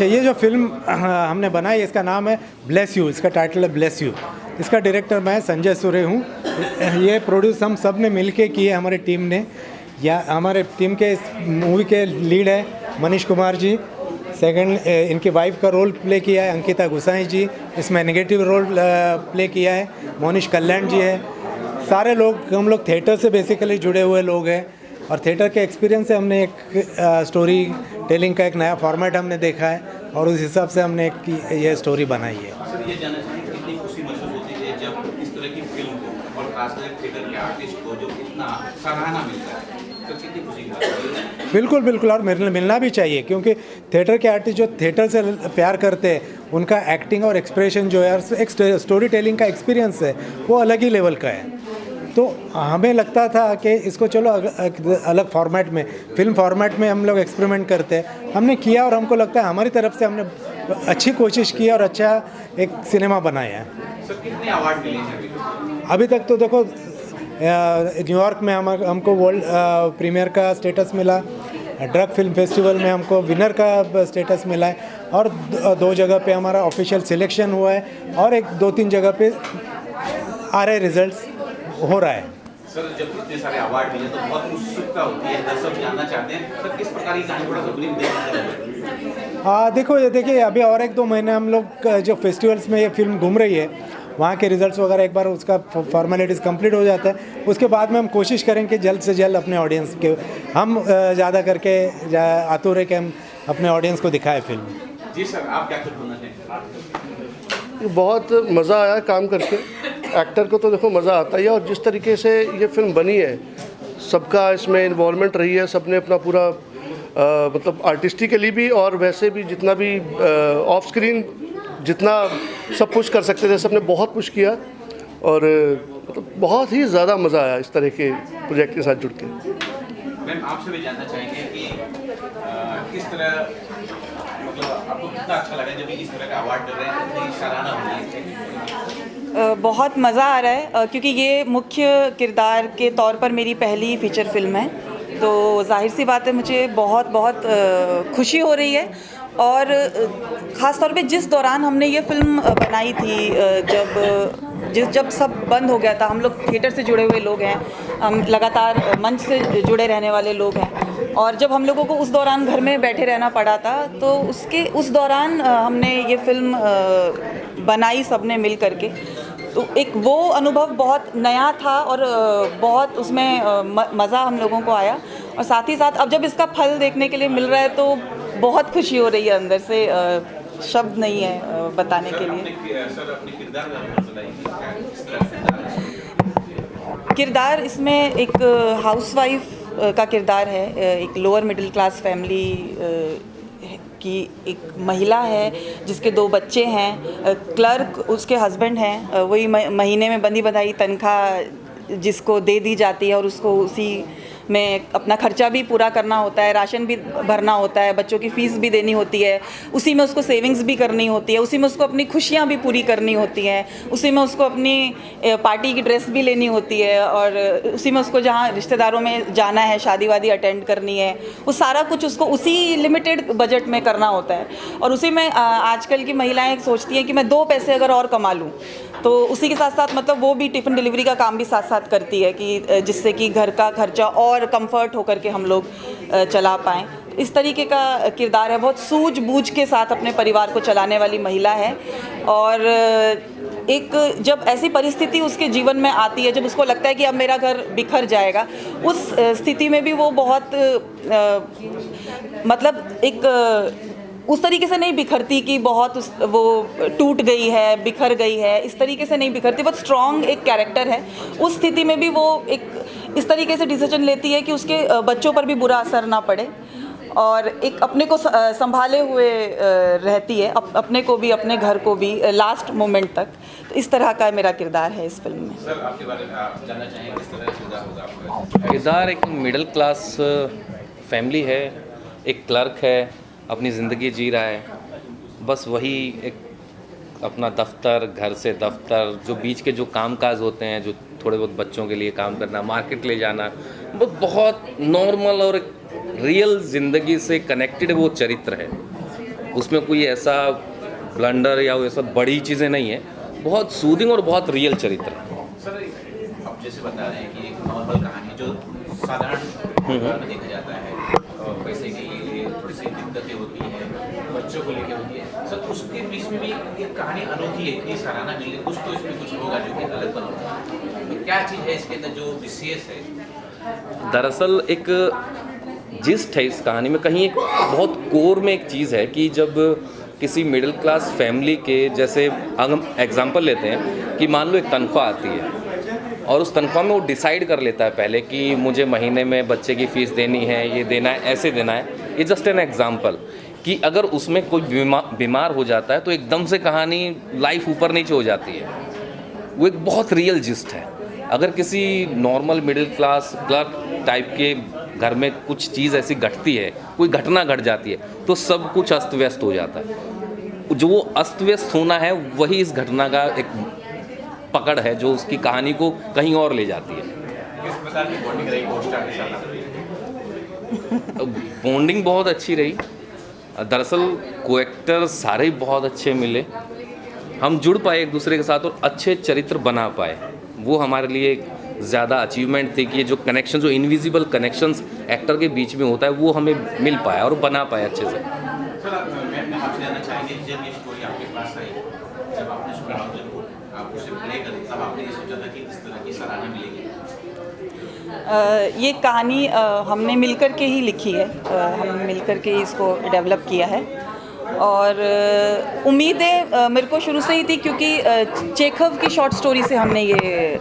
अच्छा, ये जो फिल्म हमने बनाई इसका नाम है ब्लेस यू, इसका टाइटल है ब्लेस यू। इसका डायरेक्टर मैं संजय सूर्य हूँ। ये प्रोड्यूस हम सब ने मिल के किए, हमारे टीम ने। या हमारे टीम के इस मूवी के लीड है मनीष कुमार जी। सेकंड, इनकी वाइफ का रोल प्ले किया है अंकिता गुसाई जी। इसमें नेगेटिव रोल प्ले किया है मोनिश कल्याण जी है। सारे लोग, हम लोग थिएटर से बेसिकली जुड़े हुए लोग हैं और थिएटर के एक्सपीरियंस से हमने एक स्टोरी टेलिंग का एक नया फॉर्मेट हमने देखा है और उस हिसाब से हमने एक ये स्टोरी बनाई है। सर, ये जानना चाहिए कितनी खुशी महसूस होती है जब इस तरह की फिल्म को और खासकर थिएटर के आर्टिस्ट को जो इतना सराहना मिलता है, तो कितनी खुशी की बात है। बिल्कुल बिल्कुल, और मिलना भी चाहिए, क्योंकि थिएटर के आर्टिस्ट जो थिएटर से प्यार करते हैं उनका एक्टिंग और एक्सप्रेशन जो है, एक स्टोरी टेलिंग का एक्सपीरियंस है, वो अलग ही लेवल का है। तो हमें लगता था कि इसको चलो अलग फॉर्मेट में, फिल्म फॉर्मेट में हम लोग एक्सपेरिमेंट करते हैं। हमने किया और हमको लगता है हमारी तरफ से हमने अच्छी कोशिश की और अच्छा एक सिनेमा बनाया है। सर, कितने अवार्ड मिले हैं अभी तक? तो देखो, न्यूयॉर्क में हमको वर्ल्ड प्रीमियर का स्टेटस मिला, ड्रग फिल्म फेस्टिवल में हमको विनर का स्टेटस मिला है और 2 जगह पे हमारा ऑफिशियल सिलेक्शन हुआ है और 2-3 जगह पे आ रहे रिजल्ट्स हो रहा है। सर, जब इतने सारे अवार्ड मिले तो बहुत उत्सुकता होती है, दर्शक जानना चाहते हैं सर किस प्रकार की कहानी, थोड़ा सा ब्रीफ दें। देखो, ये देखिए, अभी और 1-2 महीने हम लोग जो फेस्टिवल्स में ये फिल्म घूम रही है, वहाँ के रिजल्ट्स वगैरह एक बार उसका फॉर्मेलिटीज़ कंप्लीट हो जाता है, उसके बाद में हम कोशिश करेंगे जल्द से जल्द अपने ऑडियंस के, हम ज़्यादा करके आतुर है कि हम अपने ऑडियंस को दिखाएं फिल्म। जी सर, आप क्या कुछ बोलना चाहेंगे? बहुत मज़ा आया काम करके। एक्टर को तो देखो मज़ा आता ही है, और जिस तरीके से ये फिल्म बनी है, सबका इसमें इन्वॉल्वमेंट रही है, सबने अपना पूरा मतलब आर्टिस्टिकली भी और वैसे भी जितना भी ऑफ स्क्रीन जितना सब पुश कर सकते थे सबने बहुत पुश किया और मतलब बहुत ही ज़्यादा मज़ा आया इस तरह के प्रोजेक्ट के साथ जुड़ के। मैम, आपसे भी जानना चाहेंगे कि किस तरह, मतलब आपको कितना अच्छा लगा जब इस तरह का अवार्ड मिल रहा है, इतनी सराहना हो रही है? बहुत मज़ा आ रहा है क्योंकि ये मुख्य किरदार के तौर पर मेरी पहली फीचर फिल्म है, तो जाहिर सी बात है मुझे बहुत बहुत खुशी हो रही है। और ख़ास तौर पे जिस दौरान हमने ये फिल्म बनाई थी, जब सब बंद हो गया था, हम लोग थिएटर से जुड़े हुए लोग हैं, हम लगातार मंच से जुड़े रहने वाले लोग हैं, और जब हम लोगों को उस दौरान घर में बैठे रहना पड़ा था, तो उस दौरान हमने ये फिल्म बनाई सबने मिल करके। तो एक वो अनुभव बहुत नया था और बहुत उसमें मज़ा हम लोगों को आया, और साथ ही साथ अब जब इसका फल देखने के लिए मिल रहा है तो बहुत खुशी हो रही है अंदर से, शब्द नहीं है बताने के लिए। सर, अपने किरदार किरदार इसमें एक हाउसवाइफ का किरदार है, एक लोअर मिडिल क्लास फैमिली की एक महिला है जिसके 2 बच्चे हैं, क्लर्क उसके हस्बैंड हैं, वही महीने में बंधी बंधाई तनख्वाह जिसको दे दी जाती है और उसको उसी में अपना खर्चा भी पूरा करना होता है, राशन भी भरना होता है, बच्चों की फ़ीस भी देनी होती है, उसी में उसको सेविंग्स भी करनी होती है, उसी में उसको अपनी खुशियाँ भी पूरी करनी होती हैं, उसी में उसको अपनी पार्टी की ड्रेस भी लेनी होती है, और उसी में उसको जहाँ रिश्तेदारों में जाना है, शादी वादी अटेंड करनी है, वो सारा कुछ उसको उसी लिमिटेड बजट में करना होता है। और उसी में आजकल की महिलाएँ सोचती हैं कि मैं 2 पैसे अगर और कमा लूँ, तो उसी के साथ साथ मतलब वो भी टिफ़िन डिलीवरी का काम भी साथ साथ करती है कि जिससे कि घर का खर्चा और कंफर्ट होकर के हम लोग चला पाएँ। इस तरीके का किरदार है, बहुत सूझबूझ के साथ अपने परिवार को चलाने वाली महिला है, और एक जब ऐसी परिस्थिति उसके जीवन में आती है, जब उसको लगता है कि अब मेरा घर बिखर जाएगा, उस स्थिति में भी वो बहुत मतलब एक उस तरीके से नहीं बिखरती कि बहुत वो टूट गई है, बिखर गई है, इस तरीके से नहीं बिखरती, बहुत स्ट्रॉन्ग एक कैरेक्टर है। उस स्थिति में भी वो एक इस तरीके से डिसीजन लेती है कि उसके बच्चों पर भी बुरा असर ना पड़े, और एक अपने को संभाले हुए रहती है, अपने को भी, अपने घर को भी, लास्ट मोमेंट तक। तो इस तरह का मेरा किरदार है इस फिल्म में। सर, आपके बारे में आप जानना चाहेंगे किस तरह का किरदार होगा आपका? किरदार एक मिडिल क्लास फैमिली है, एक क्लर्क है, अपनी ज़िंदगी जी रहा है, बस वही एक अपना दफ्तर, घर से दफ्तर, जो बीच के जो कामकाज होते हैं, जो थोड़े बहुत बच्चों के लिए काम करना, मार्केट ले जाना, बहुत नॉर्मल और रियल ज़िंदगी से कनेक्टेड वो चरित्र है। उसमें कोई ऐसा ब्लंडर या ऐसा बड़ी चीज़ें नहीं है, बहुत सूदिंग और बहुत रियल चरित्र है। सर आप जैसे बता रहे हैं कि एक नॉर्मल कहानी जो साधारण परिवार में देखा जाता है, और पैसे के लिए थोड़ी सी दिक्कतें होती है, बच्चों को लेके होती है, सर उसके बीच में भी एक कहानी अनोखी है, इतनी सराहना मिले, कुछ तो इसमें कुछ होगा जो कि अलग बनता है। तो क्या चीज़ है इसके अंदर जो विशेष है? दरअसल एक जिस्ट है इस कहानी में, कहीं एक बहुत कोर में एक चीज़ है कि जब किसी मिडिल क्लास फैमिली के, जैसे हम एग्जांपल लेते हैं कि मान लो एक तनख्वाह आती है और उस तनख्वाह में वो डिसाइड कर लेता है पहले कि मुझे महीने में बच्चे की फ़ीस देनी है, ये देना है, ऐसे देना है। ये जस्ट एन एग्जांपल कि अगर उसमें कोई बीमार हो जाता है तो एकदम से कहानी लाइफ ऊपर नीचे हो जाती है। वो एक बहुत रियल जिस्ट है। अगर किसी normal middle class clerk type के घर में कुछ चीज़ ऐसी घटती है, कोई घटना घट जाती है, तो सब कुछ अस्त व्यस्त हो जाता है। जो वो अस्त व्यस्त होना है वही इस घटना का एक पकड़ है जो उसकी कहानी को कहीं और ले जाती है। किस प्रकार की बॉन्डिंग रही को-स्टार के साथ? बॉन्डिंग बहुत अच्छी रही। दरअसल को-एक्टर सारे बहुत अच्छे मिले, हम जुड़ पाए एक दूसरे के साथ और अच्छे चरित्र बना पाए। वो हमारे लिए ज़्यादा अचीवमेंट थी कि ये जो कनेक्शन, जो इनविजिबल कनेक्शंस एक्टर के बीच में होता है, वो हमें मिल पाया और बना पाया अच्छे से। सर मैं आपसे जानना चाहेंगे कि जब ये स्टोरी आपके पास आई, जब आपने सुना, आप उसे प्ले कर, तब आपने ये सोचा था कि इस तरह की सराहना मिलेगी? ये कहानी हमने मिलकर के ही लिखी है, हम मिलकर के ही इसको डेवलप किया है और उम्मीदें मेरे को शुरू से ही थी क्योंकि चेखव की शॉर्ट स्टोरी से हमने ये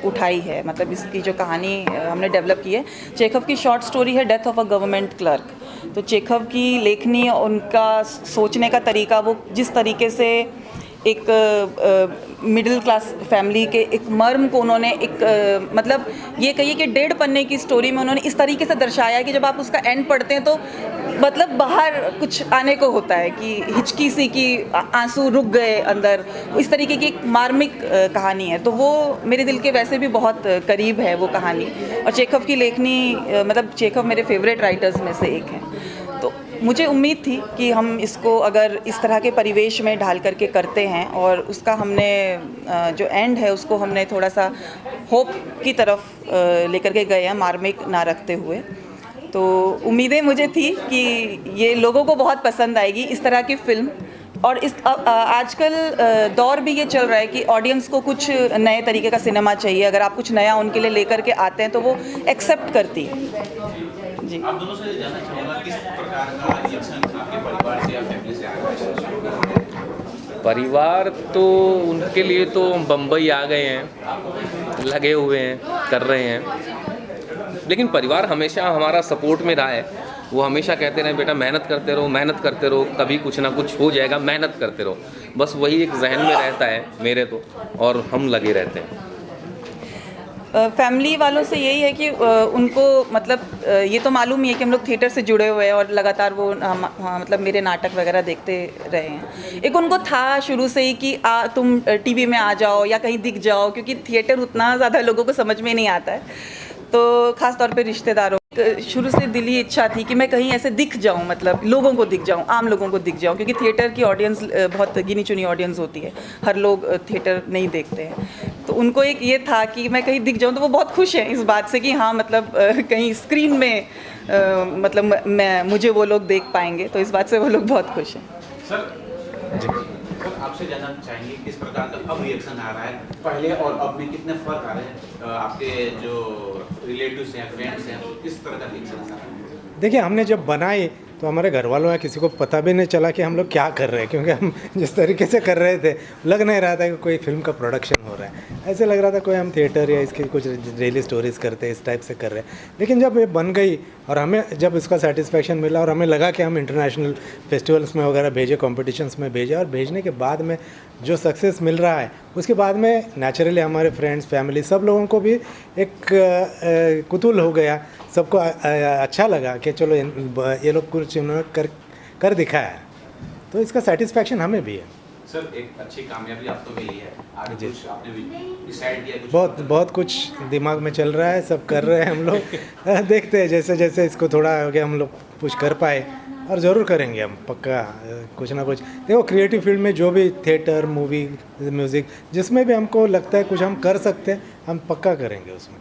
उठाई है। मतलब इसकी जो कहानी हमने डेवलप की है, चेखव की शॉर्ट स्टोरी है death of a government clerk. तो चेखव की लेखनी, उनका सोचने का तरीका, वो जिस तरीके से एक मिडिल क्लास फैमिली के एक मर्म को उन्होंने एक मतलब ये कहिए कि 1.5 पन्ने की स्टोरी में उन्होंने इस तरीके से दर्शाया कि जब आप उसका एंड पढ़ते हैं तो मतलब बाहर कुछ आने को होता है कि हिचकी सी की आंसू रुक गए अंदर। इस तरीके की एक मार्मिक कहानी है, तो वो मेरे दिल के वैसे भी बहुत करीब है वो कहानी। और चेखव की लेखनी, मतलब चेखव मेरे फेवरेट राइटर्स में से एक हैं, तो मुझे उम्मीद थी कि हम इसको अगर इस तरह के परिवेश में ढाल करके करते हैं और उसका हमने जो एंड है उसको हमने थोड़ा सा होप की तरफ लेकर के गए हैं, मार्मिक ना रखते हुए। तो उम्मीदें मुझे थी कि ये लोगों को बहुत पसंद आएगी इस तरह की फ़िल्म। और इस आजकल दौर भी ये चल रहा है कि ऑडियंस को कुछ नए तरीके का सिनेमा चाहिए। अगर आप कुछ नया उनके लिए लेकर के आते हैं तो वो एक्सेप्ट करती है। जी, आप दोनों से जानना चाहूँगा किस प्रकार का रिएक्शन आपके परिवार से या फैमिली से आ रहा है? परिवार तो उनके लिए तो बम्बई आ गए हैं, लगे हुए हैं, कर रहे हैं। लेकिन परिवार हमेशा हमारा सपोर्ट में रहा है। वो हमेशा कहते रहे बेटा मेहनत करते रहो, मेहनत करते रहो, कभी कुछ ना कुछ हो जाएगा, मेहनत करते रहो। बस वही एक जहन में रहता है मेरे तो, और हम लगे रहते हैं। फैमिली वालों से यही है कि उनको मतलब ये तो मालूम ही है कि हम लोग थिएटर से जुड़े हुए हैं और लगातार वो मतलब मेरे नाटक वगैरह देखते रहे हैं। एक उनको था शुरू से ही कि तुम टीवी में आ जाओ या कहीं दिख जाओ, क्योंकि थिएटर उतना ज़्यादा लोगों को समझ में नहीं आता है। तो ख़ास तौर पे रिश्तेदारों, शुरू से दिली इच्छा थी कि मैं कहीं ऐसे दिख जाऊं, मतलब लोगों को दिख जाऊं, आम लोगों को दिख जाऊं, क्योंकि थिएटर की ऑडियंस बहुत गिनी चुनी ऑडियंस होती है, हर लोग थिएटर नहीं देखते हैं। तो उनको एक ये था कि मैं कहीं दिख जाऊं, तो वो बहुत खुश हैं इस बात से कि हाँ मतलब कहीं स्क्रीन में मतलब मुझे वो लोग देख पाएंगे, तो इस बात से वो लोग बहुत खुश हैं। सर आपसे जानना चाहेंगे किस प्रकार का अब रिएक्शन आ रहा है, पहले और अब में कितने फर्क आ रहे हैं? आपके जो रिलेटिव्स हैं, फ्रेंड्स हैं, किस तरह का रिएक्शन आ रहा है? देखिए, हमने जब बनाई तो हमारे घर वालों या किसी को पता भी नहीं चला कि हम लोग क्या कर रहे हैं, क्योंकि हम जिस तरीके से कर रहे थे लग नहीं रहा था कि कोई फिल्म का प्रोडक्शन हो रहा है। ऐसे लग रहा था कोई हम थिएटर या इसकी कुछ डेली स्टोरीज़ करते हैं, इस टाइप से कर रहे हैं। लेकिन जब ये बन गई और हमें जब इसका सेटिस्फेक्शन मिला और हमें लगा कि हम इंटरनेशनल फेस्टिवल्स में वगैरह भेजे, कॉम्पिटिशन्स में भेजे, और भेजने के बाद में जो सक्सेस मिल रहा है उसके बाद में नेचुरली हमारे फ्रेंड्स, फैमिली, सब लोगों को भी एक कुतूहल हो गया। सबको अच्छा लगा कि चलो ये लोग कुछ उन्होंने कर दिखाया है, तो इसका सेटिस्फेक्शन हमें भी है। सर एक अच्छी कामयाबी आपको मिली है, आगे कुछ आपने डिसाइड किया कुछ? बहुत कुछ दिमाग में चल रहा है, सब कर रहे हैं हम लोग। देखते हैं जैसे जैसे इसको थोड़ा आगे हम लोग कुछ कर पाए, और ज़रूर करेंगे हम पक्का कुछ ना कुछ। देखो क्रिएटिव फील्ड में जो भी थिएटर, मूवी, म्यूज़िक, जिसमें भी हमको लगता है कुछ हम कर सकते हैं, हम पक्का करेंगे उसमें।